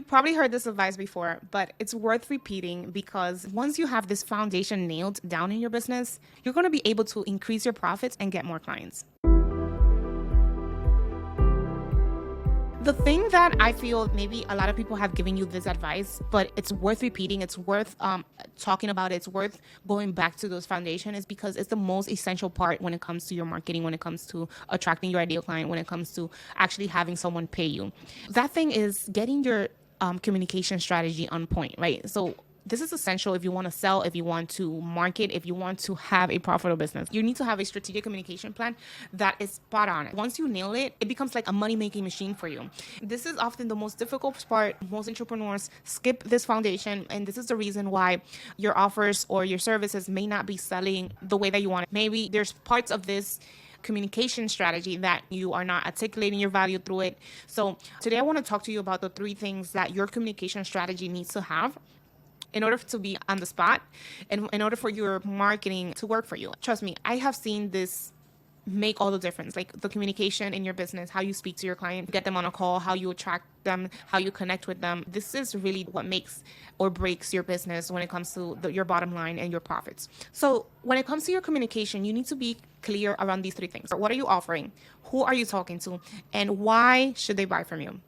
probably heard this advice before, but it's worth repeating because once you have this foundation nailed down in your business, you're going to be able to increase your profits and get more clients. The thing that I feel maybe a lot of people have given you this advice, but it's worth repeating, it's worth talking about, it's worth going back to those foundation is because it's the most essential part when it comes to your marketing, when it comes to attracting your ideal client, when it comes to actually having someone pay you. That thing is getting your communication strategy on point, right? So this is essential if you want to sell, if you want to market, if you want to have a profitable business. You need to have a strategic communication plan that is spot on. Once you nail it, it becomes like a money-making machine for you. This is often the most difficult part. Most entrepreneurs skip this foundation, and this is the reason why your offers or your services may not be selling the way that you want it. Maybe there's parts of this communication strategy that you are not articulating your value through it. So today I want to talk to you about the 3 things that your communication strategy needs to have in order to be on the spot and in order for your marketing to work for you. Trust me, I have seen this make all the difference. Like the communication in your business, how you speak to your client, get them on a call, how you attract them, how you connect with them. This is really what makes or breaks your business when it comes to your bottom line and your profits. So when it comes to your communication, you need to be clear around these 3 things. What are you offering? Who are you talking to? And why should they buy from you?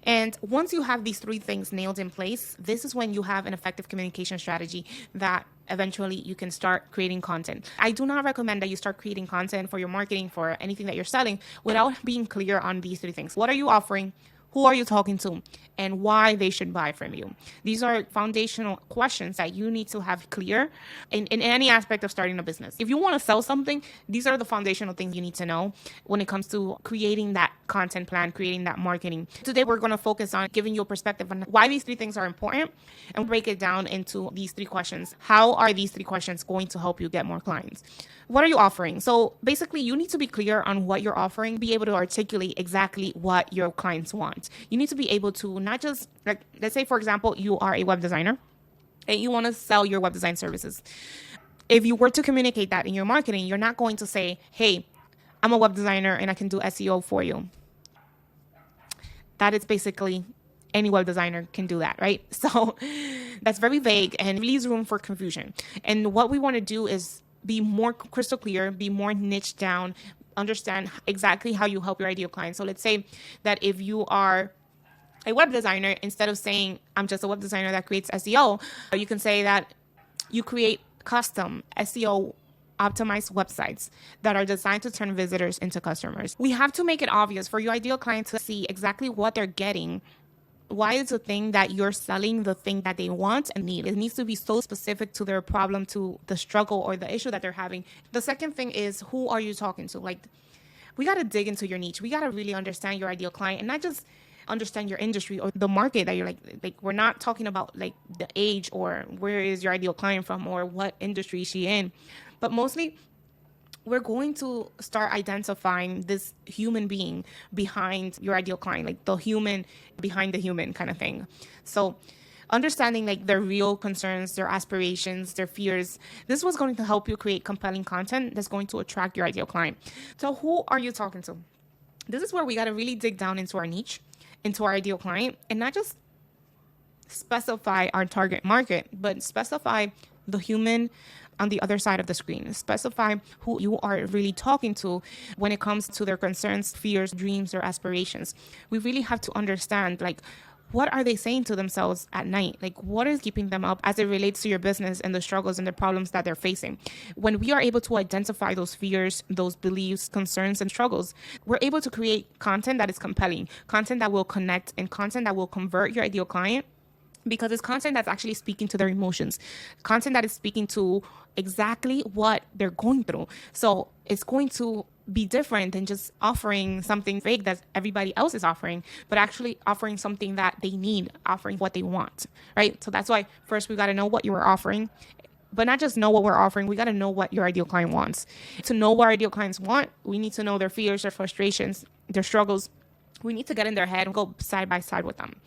And once you have these 3 things nailed in place, this is when you have an effective communication strategy that eventually you can start creating content. I do not recommend that you start creating content for your marketing, for anything that you're selling, without being clear on these 3 things. What are you offering? Who are you talking to? And why they should buy from you? These are foundational questions that you need to have clear in any aspect of starting a business. If you want to sell something, these are the foundational things you need to know when it comes to creating that content plan, creating that marketing. Today, we're going to focus on giving you a perspective on why these 3 things are important and break it down into these 3 questions. How are these 3 questions going to help you get more clients? What are you offering? So basically, you need to be clear on what you're offering, be able to articulate exactly what your clients want. You need to be able to not just, like, let's say, for example, you are a web designer and you want to sell your web design services. If you were to communicate that in your marketing, you're not going to say, hey, I'm a web designer and I can do SEO for you. That is basically any web designer can do that, right? So that's very vague and leaves room for confusion. And what we want to do is be more crystal clear, be more niche down, understand exactly how you help your ideal client. So let's say that if you are a web designer, instead of saying, I'm just a web designer that creates SEO, you can say that you create custom SEO optimized websites that are designed to turn visitors into customers. We have to make it obvious for your ideal client to see exactly what they're getting. Why is the thing that you're selling the thing that they want and need? It needs to be so specific to their problem, to the struggle or the issue that they're having. The second thing is, who are you talking to? Like, we got to dig into your niche. We got to really understand your ideal client and not just understand your industry or the market that you're like we're not talking about like the age or where is your ideal client from or what industry is she in, but mostly we're going to start identifying this human being behind your ideal client, like the human behind the human kind of thing. So understanding like their real concerns, their aspirations, their fears, this was going to help you create compelling content that's going to attract your ideal client. So who are you talking to? This is where we got to really dig down into our niche, into our ideal client, and not just specify our target market, but specify the human on the other side of the screen. Specify who you are really talking to when it comes to their concerns, fears, dreams, or aspirations. We really have to understand, like, what are they saying to themselves at night? Like, what is keeping them up as it relates to your business and the struggles and the problems that they're facing? When we are able to identify those fears, those beliefs, concerns, and struggles, we're able to create content that is compelling, content that will connect, and content that will convert your ideal client, because it's content that's actually speaking to their emotions, content that is speaking to exactly what they're going through. So it's going to be different than just offering something fake that everybody else is offering, but actually offering something that they need, offering what they want, right? So that's why first we got to know what you are offering, but not just know what we're offering. We got to know what your ideal client wants. To know what our ideal clients want, we need to know their fears, their frustrations, their struggles. We need to get in their head and go side by side with them.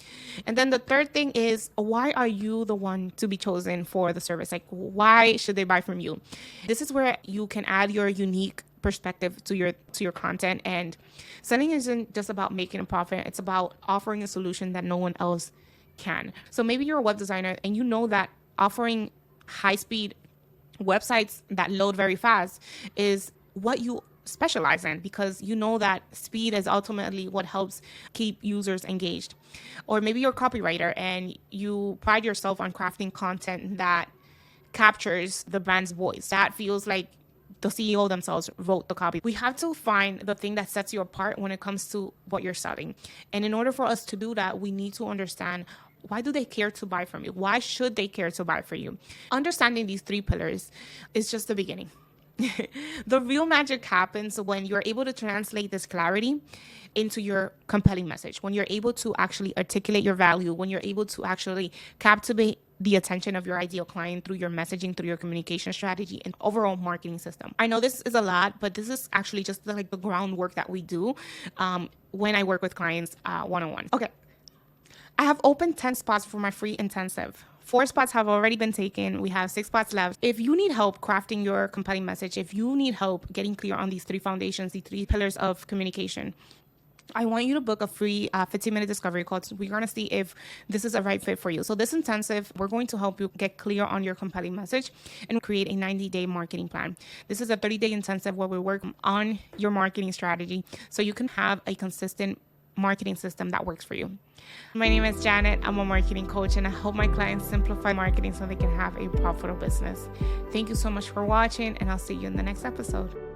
And then the third thing is, why are you the one to be chosen for the service? Like, why should they buy from you? This is where you can add your unique perspective to your content. And selling isn't just about making a profit. It's about offering a solution that no one else can. So maybe you're a web designer and you know that offering high-speed websites that load very fast is what you specialize in, because you know that speed is ultimately what helps keep users engaged. Or maybe you're a copywriter and you pride yourself on crafting content that captures the brand's voice. That feels like the CEO themselves wrote the copy. We have to find the thing that sets you apart when it comes to what you're selling. And in order for us to do that, we need to understand, why do they care to buy from you? Why should they care to buy from you? Understanding these 3 pillars is just the beginning. The real magic happens when you're able to translate this clarity into your compelling message, when you're able to actually articulate your value, when you're able to actually captivate the attention of your ideal client through your messaging, through your communication strategy and overall marketing system. I know this is a lot, but this is actually just the groundwork that we do when I work with clients one-on-one. Okay. I have opened 10 spots for my free intensive. 4 spots have already been taken. We have 6 spots left. If you need help crafting your compelling message, if you need help getting clear on these 3 foundations, the 3 pillars of communication, I want you to book a free 15-minute discovery call. We're going to see if this is a right fit for you. So this intensive, we're going to help you get clear on your compelling message and create a 90-day marketing plan. This is a 30-day intensive where we work on your marketing strategy so you can have a consistent marketing system that works for you. My name is Janet. I'm a marketing coach, and I help my clients simplify marketing so they can have a profitable business. Thank you so much for watching, and I'll see you in the next episode.